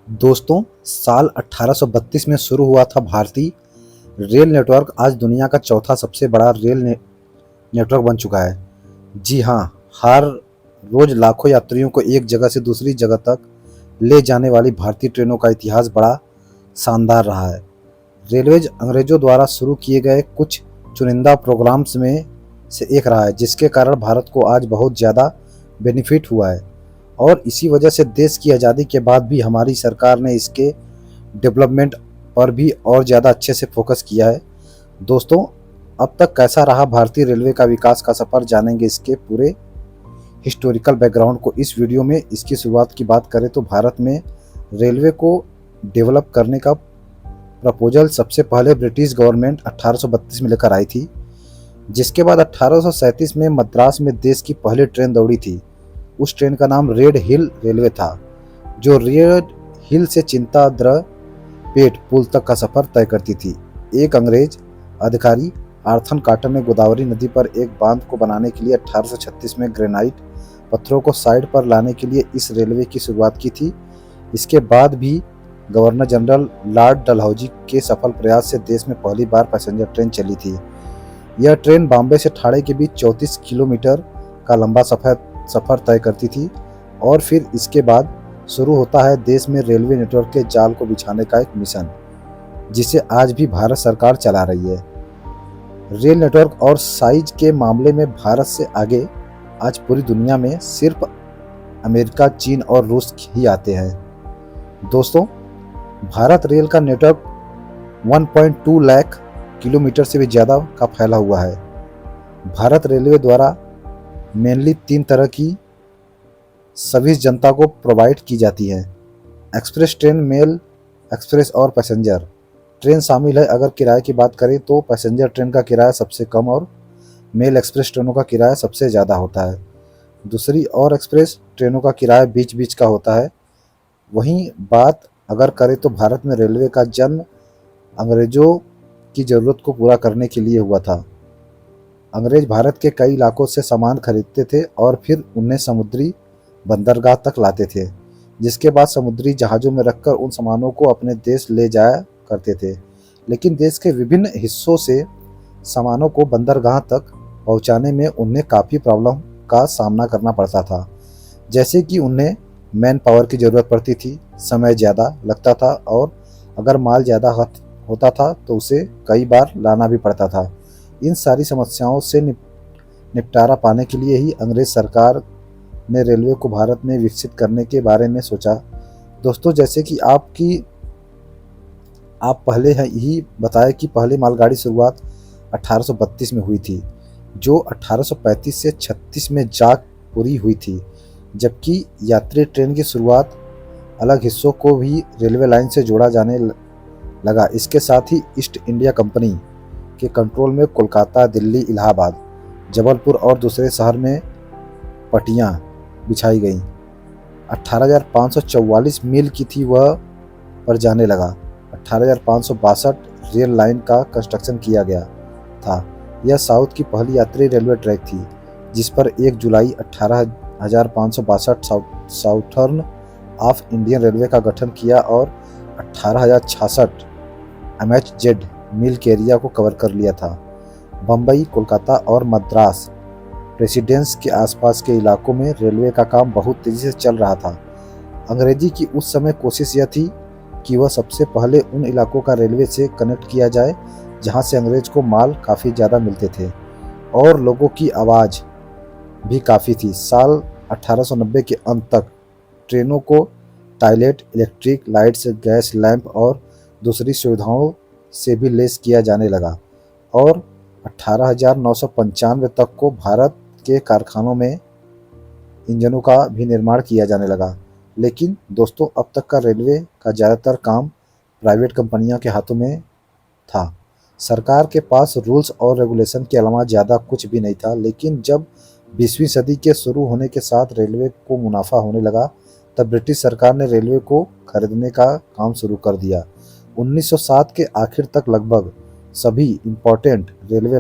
दोस्तों, साल 1832 में शुरू हुआ था भारतीय रेल नेटवर्क आज दुनिया का चौथा सबसे बड़ा नेटवर्क बन चुका है। जी हाँ, हर रोज लाखों यात्रियों को एक जगह से दूसरी जगह तक ले जाने वाली भारतीय ट्रेनों का इतिहास बड़ा शानदार रहा है। रेलवेज अंग्रेजों द्वारा शुरू किए गए कुछ चुनिंदा प्रोग्राम्स में से एक रहा है, जिसके कारण भारत को आज बहुत ज़्यादा बेनिफिट हुआ है। और इसी वजह से देश की आज़ादी के बाद भी हमारी सरकार ने इसके डेवलपमेंट पर भी और ज़्यादा अच्छे से फोकस किया है। दोस्तों, अब तक कैसा रहा भारतीय रेलवे का विकास का सफ़र, जानेंगे इसके पूरे हिस्टोरिकल बैकग्राउंड को इस वीडियो में। इसकी शुरुआत की बात करें तो भारत में रेलवे को डेवलप करने का प्रपोजल सबसे पहले ब्रिटिश गवर्नमेंट 1832 में लेकर आई थी, जिसके बाद 1837 में मद्रास में देश की पहली ट्रेन दौड़ी थी। उस ट्रेन का नाम रेड हिल रेलवे था, जो रेड हिल से चिंताद्र पेट पुल तक का सफर तय करती थी। एक अंग्रेज अधिकारी आर्थर कॉटन ने गोदावरी नदी पर एक बांध को बनाने के लिए 1836 में ग्रेनाइट पत्थरों को साइड पर लाने के लिए इस रेलवे की शुरुआत की थी। इसके बाद भी गवर्नर जनरल लॉर्ड डलहौजी के सफल प्रयास से देश में पहली बार पैसेंजर ट्रेन चली थी। यह ट्रेन बॉम्बे से ठाणे के बीच 34 किलोमीटर का लंबा सफर तय करती थी। और फिर इसके बाद शुरू होता है देश में रेलवे नेटवर्क के जाल को बिछाने का एक मिशन, जिसे आज भी भारत सरकार चला रही है। रेल नेटवर्क और साइज के मामले में भारत से आगे आज पूरी दुनिया में सिर्फ अमेरिका, चीन और रूस ही आते हैं। दोस्तों, भारत रेल का नेटवर्क 1.2 लाख किलोमीटर से भी ज़्यादा का फैला हुआ है। भारत रेलवे द्वारा मेनली 3 तरह की सर्विस जनता को प्रोवाइड की जाती है: एक्सप्रेस ट्रेन, मेल एक्सप्रेस और पैसेंजर ट्रेन शामिल है। अगर किराए की बात करें तो पैसेंजर ट्रेन का किराया सबसे कम और मेल एक्सप्रेस ट्रेनों का किराया सबसे ज़्यादा होता है। दूसरी और एक्सप्रेस ट्रेनों का किराया बीच बीच का होता है। वहीं बात अगर करें तो भारत में रेलवे का जन्म अंग्रेजों की ज़रूरत को पूरा करने के लिए हुआ था। अंग्रेज भारत के कई इलाकों से सामान खरीदते थे और फिर उन्हें समुद्री बंदरगाह तक लाते थे, जिसके बाद समुद्री जहाज़ों में रखकर उन सामानों को अपने देश ले जाया करते थे। लेकिन देश के विभिन्न हिस्सों से सामानों को बंदरगाह तक पहुंचाने में उन्हें काफ़ी प्रॉब्लम का सामना करना पड़ता था, जैसे कि उन्हें मैन पावर की ज़रूरत पड़ती थी, समय ज़्यादा लगता था और अगर माल ज़्यादा होता था तो उसे कई बार लाना भी पड़ता था। इन सारी समस्याओं से निपटारा पाने के लिए ही अंग्रेज सरकार ने रेलवे को भारत में विकसित करने के बारे में सोचा। दोस्तों, जैसे कि आप पहले ही बताया कि पहली मालगाड़ी शुरुआत 1832 में हुई थी, जो 1835 से 36 में जा पूरी हुई थी, जबकि यात्री ट्रेन की शुरुआत अलग हिस्सों को भी रेलवे लाइन से जोड़ा जाने लगा। इसके साथ ही ईस्ट इंडिया कंपनी के कंट्रोल में कोलकाता, दिल्ली, इलाहाबाद, जबलपुर और दूसरे शहर में पट्टियाँ बिछाई गईं। 18,544 मील की थी वह पर जाने लगा। 18,562 रेल लाइन का कंस्ट्रक्शन किया गया था। यह साउथ की पहली यात्री रेलवे ट्रैक थी, जिस पर 1 जुलाई 18,562 साउथर्न ऑफ इंडियन रेलवे का गठन किया और 18,066 MHZ मील के एरिया को कवर कर लिया था। बम्बई, कोलकाता और मद्रास प्रेसिडेंस के आसपास के इलाकों में रेलवे का काम बहुत तेज़ी से चल रहा था। अंग्रेजी की उस समय कोशिश यह थी कि वह सबसे पहले उन इलाकों का रेलवे से कनेक्ट किया जाए जहां से अंग्रेज को माल काफ़ी ज़्यादा मिलते थे और लोगों की आवाज़ भी काफ़ी थी। साल 1890 के अंत तक ट्रेनों को toilet, electric lights, gas lamp और दूसरी सुविधाओं से भी लेस किया जाने लगा और 18,995 तक को भारत के कारखानों में इंजनों का भी निर्माण किया जाने लगा। लेकिन दोस्तों, अब तक का रेलवे का ज़्यादातर काम प्राइवेट कंपनियों के हाथों में था। सरकार के पास रूल्स और रेगुलेशन के अलावा ज़्यादा कुछ भी नहीं था। लेकिन जब 20वीं सदी के शुरू होने के साथ रेलवे को मुनाफा होने लगा, तब ब्रिटिश सरकार ने रेलवे को खरीदने का काम शुरू कर दिया। 1907 के आखिर तक लगभग सभी इम्पोर्टेंट रेलवे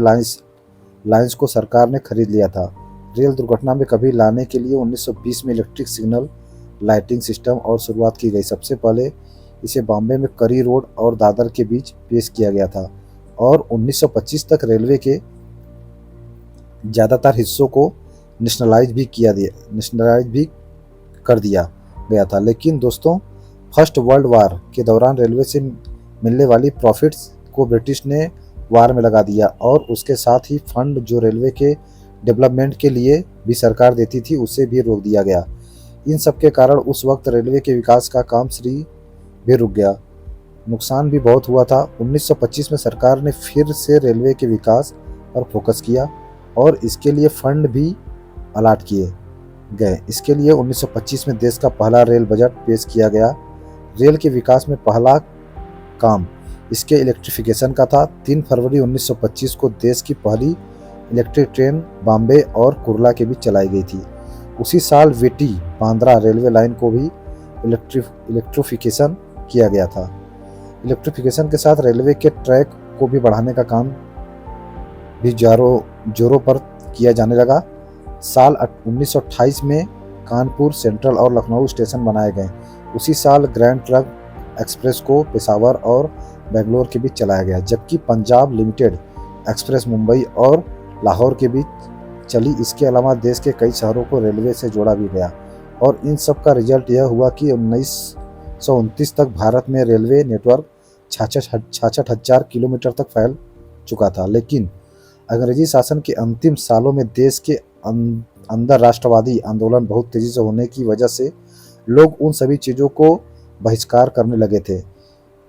लाइंस को सरकार ने खरीद लिया था। रेल दुर्घटना में कभी लाने के लिए 1920 में इलेक्ट्रिक सिग्नल लाइटिंग सिस्टम और शुरुआत की गई। सबसे पहले इसे बॉम्बे में करी रोड और दादर के बीच पेश किया गया था और 1925 तक रेलवे के ज़्यादातर हिस्सों को नेशनलाइज भी कर दिया गया था। लेकिन दोस्तों, फर्स्ट वर्ल्ड वार के दौरान रेलवे से मिलने वाली प्रॉफिट्स को ब्रिटिश ने वार में लगा दिया और उसके साथ ही फंड जो रेलवे के डेवलपमेंट के लिए भी सरकार देती थी उसे भी रोक दिया गया। इन सब के कारण उस वक्त रेलवे के विकास का काम भी रुक गया। नुकसान भी बहुत हुआ था। 1925 में सरकार ने फिर से रेलवे के विकास पर फोकस किया और इसके लिए फंड भी अलाट किए गए। इसके लिए 1925 में देश का पहला रेल बजट पेश किया गया। रेल के विकास में पहला काम इसके इलेक्ट्रिफिकेशन का था। 3 फरवरी 1925 को देश की पहली इलेक्ट्रिक ट्रेन बॉम्बे और कुर्ला के बीच चलाई गई थी। उसी साल विटी बांद्रा रेलवे लाइन को भी इलेक्ट्रिफिकेशन किया गया था। इलेक्ट्रिफिकेशन के साथ रेलवे के ट्रैक को भी बढ़ाने का काम भी जोरों पर किया जाने लगा। साल 1928 में कानपुर सेंट्रल और लखनऊ स्टेशन बनाए गए। उसी साल ग्रैंड ट्रंक एक्सप्रेस को पेशावर और बेंगलोर के बीच चलाया गया, जबकि पंजाब लिमिटेड एक्सप्रेस मुंबई और लाहौर के बीच चली। इसके अलावा देश के कई शहरों को रेलवे से जोड़ा भी गया और इन सब का रिजल्ट यह हुआ कि 1929 तक भारत में रेलवे नेटवर्क 66,000 किलोमीटर तक फैल चुका था। लेकिन अंग्रेजी शासन के अंतिम सालों में देश के अंदर राष्ट्रवादी आंदोलन बहुत तेजी से होने की वजह से लोग उन सभी चीज़ों को बहिष्कार करने लगे थे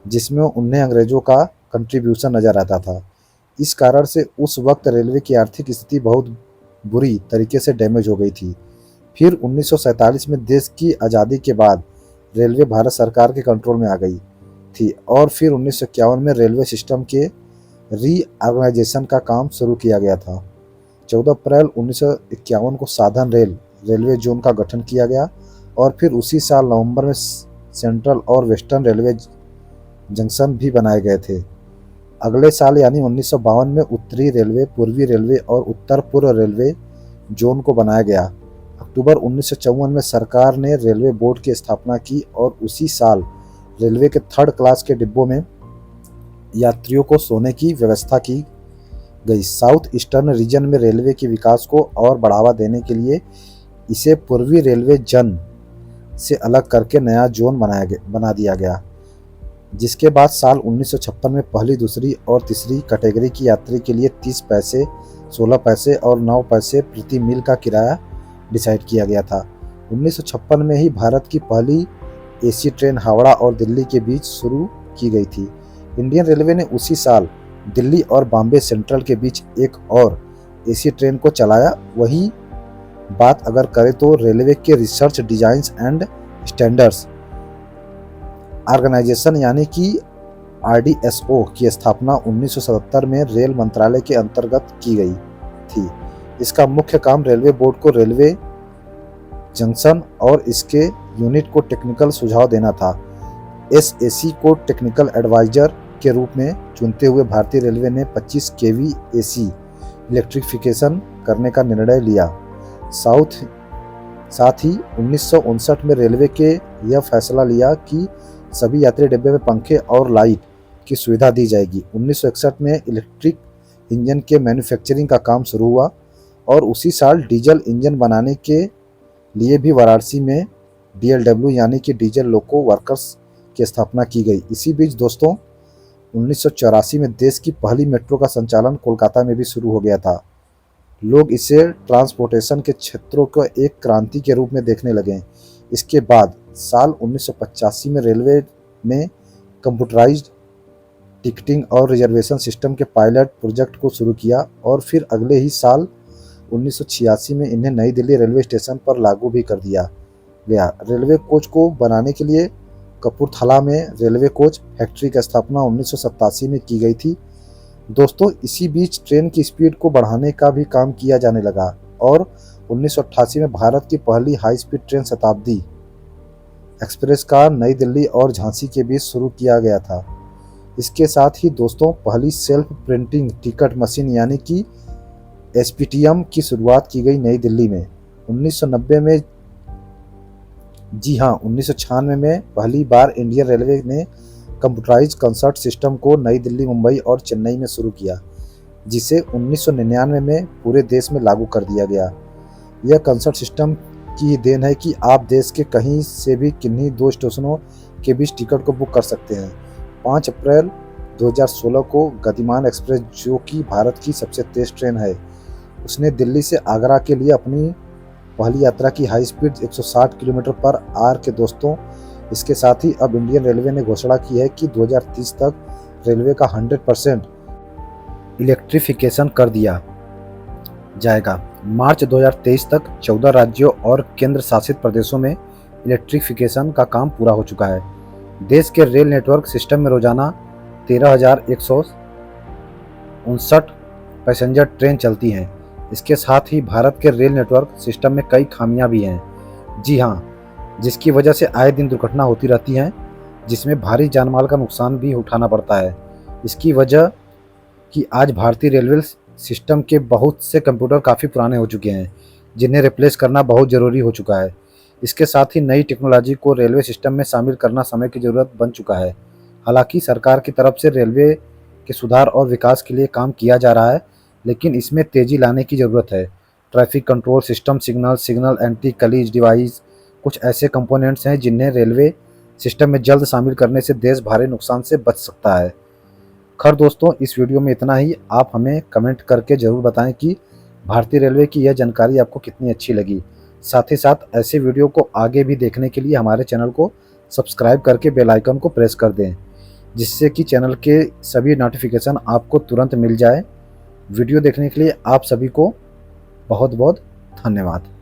जिसमें उन्हें अंग्रेजों का कंट्रीब्यूशन नजर आता था। इस कारण से उस वक्त रेलवे की आर्थिक स्थिति बहुत बुरी तरीके से डैमेज हो गई थी। फिर 1947 में देश की आज़ादी के बाद रेलवे भारत सरकार के कंट्रोल में आ गई थी और फिर 1951 में रेलवे सिस्टम के रीऑर्गेनाइजेशन का काम शुरू किया गया था। 14 अप्रैल 1951 को साधन रेलवे जोन का गठन किया गया और फिर उसी साल नवंबर में सेंट्रल और वेस्टर्न रेलवे जंक्शन भी बनाए गए थे। अगले साल यानी 1952 में उत्तरी रेलवे, पूर्वी रेलवे और उत्तर पूर्व रेलवे जोन को बनाया गया। अक्टूबर 1954 में सरकार ने रेलवे बोर्ड की स्थापना की और उसी साल रेलवे के 3rd क्लास के डिब्बों में यात्रियों को सोने की व्यवस्था की गई। साउथ ईस्टर्न रीजन में रेलवे के विकास को और बढ़ावा देने के लिए इसे पूर्वी रेलवे जन से अलग करके नया जोन बना दिया गया, जिसके बाद साल 1956 में पहली, दूसरी और तीसरी कैटेगरी की यात्री के लिए 30 पैसे, 16 पैसे और 9 पैसे प्रति मील का किराया डिसाइड किया गया था। 1956 में ही भारत की पहली एसी ट्रेन हावड़ा और दिल्ली के बीच शुरू की गई थी। इंडियन रेलवे ने उसी साल दिल्ली और बॉम्बे सेंट्रल के बीच एक और एसी ट्रेन को चलाया। वहीं बात अगर करें तो रेलवे के research, designs and standards organisation यानी कि RDSO की स्थापना 1977 में रेल मंत्रालय के अंतर्गत की गई थी। इसका मुख्य काम रेलवे बोर्ड को रेलवे जंक्शन और इसके यूनिट को टेक्निकल सुझाव देना था। SAC को टेक्निकल एडवाइजर के रूप में चुनते हुए भारतीय रेलवे ने 25 kV AC इलेक्ट्रिफिकेशन करने का निर्णय लिया। साथ ही 1959 में रेलवे के यह फैसला लिया कि सभी यात्री डिब्बे में पंखे और लाइट की सुविधा दी जाएगी। 1961 में इलेक्ट्रिक इंजन के मैन्युफैक्चरिंग का काम शुरू हुआ और उसी साल डीजल इंजन बनाने के लिए भी वाराणसी में DLW यानी कि डीजल लोको वर्कर्स की स्थापना की गई। इसी बीच दोस्तों 1984 में देश की पहली मेट्रो का संचालन कोलकाता में भी शुरू हो गया था। लोग इसे ट्रांसपोर्टेशन के क्षेत्रों को एक क्रांति के रूप में देखने लगे। इसके बाद साल 1985 में रेलवे ने कंप्यूटराइज्ड टिकटिंग और रिजर्वेशन सिस्टम के पायलट प्रोजेक्ट को शुरू किया और फिर अगले ही साल 1986 में इन्हें नई दिल्ली रेलवे स्टेशन पर लागू भी कर दिया गया। रेलवे कोच को बनाने के लिए कपूरथला में रेलवे कोच फैक्ट्री की स्थापना 1987 में की गई थी। दोस्तों इसी बीच ट्रेन की स्पीड को बढ़ाने का भी काम किया जाने लगा और 1988 में भारत की पहली हाई स्पीड ट्रेन शताब्दी एक्सप्रेस का नई दिल्ली और झांसी के बीच शुरू किया गया था। इसके साथ ही दोस्तों पहली सेल्फ प्रिंटिंग टिकट मशीन यानी कि SPTM की शुरुआत की गई नई दिल्ली में। 1990 में जी हाँ, 1996 में पहली बार इंडियन रेलवे ने कंप्यूटराइज्ड कंसर्ट सिस्टम को नई दिल्ली, मुंबई और चेन्नई में शुरू किया, जिसे 1999 में पूरे देश में लागू कर दिया गया। यह कंसर्ट सिस्टम की ही देन है कि आप देश के कहीं से भी किन्हीं दो स्टेशनों के बीच टिकट को बुक कर सकते हैं। 5 अप्रैल 2016 को गतिमान एक्सप्रेस, जो कि भारत की सबसे तेज ट्रेन है, उसने दिल्ली से आगरा के लिए अपनी पहली यात्रा की। हाई स्पीड 160 किलोमीटर पर आर के दोस्तों, इसके साथ ही अब इंडियन रेलवे ने घोषणा की है कि 2030 तक रेलवे का 100% इलेक्ट्रिफिकेशन कर दिया जाएगा। मार्च 2023 तक 14 राज्यों और केंद्र शासित प्रदेशों में इलेक्ट्रिफिकेशन का काम पूरा हो चुका है। देश के रेल नेटवर्क सिस्टम में रोजाना 13,159 पैसेंजर ट्रेन चलती हैं। इसके साथ ही भारत के रेल नेटवर्क सिस्टम में कई खामियां भी हैं। जी हाँ, जिसकी वजह से आए दिन दुर्घटना होती रहती हैं, जिसमें भारी जानमाल का नुकसान भी उठाना पड़ता है। इसकी वजह कि आज भारतीय रेलवे सिस्टम के बहुत से कंप्यूटर काफ़ी पुराने हो चुके हैं, जिन्हें रिप्लेस करना बहुत ज़रूरी हो चुका है। इसके साथ ही नई टेक्नोलॉजी को रेलवे सिस्टम में शामिल करना समय की ज़रूरत बन चुका है। हालांकि सरकार की तरफ से रेलवे के सुधार और विकास के लिए काम किया जा रहा है, लेकिन इसमें तेज़ी लाने की ज़रूरत है। Traffic control system, signal anti clinch device कुछ ऐसे कंपोनेंट्स हैं जिन्हें रेलवे सिस्टम में जल्द शामिल करने से देश भारी नुकसान से बच सकता है। खैर दोस्तों, इस वीडियो में इतना ही। आप हमें कमेंट करके ज़रूर बताएं कि भारतीय रेलवे की यह जानकारी आपको कितनी अच्छी लगी। साथ ही साथ ऐसे वीडियो को आगे भी देखने के लिए हमारे चैनल को सब्सक्राइब करके बेल आइकन को प्रेस कर दें, जिससे कि चैनल के सभी नोटिफिकेशन आपको तुरंत मिल जाए। वीडियो देखने के लिए आप सभी को बहुत बहुत धन्यवाद।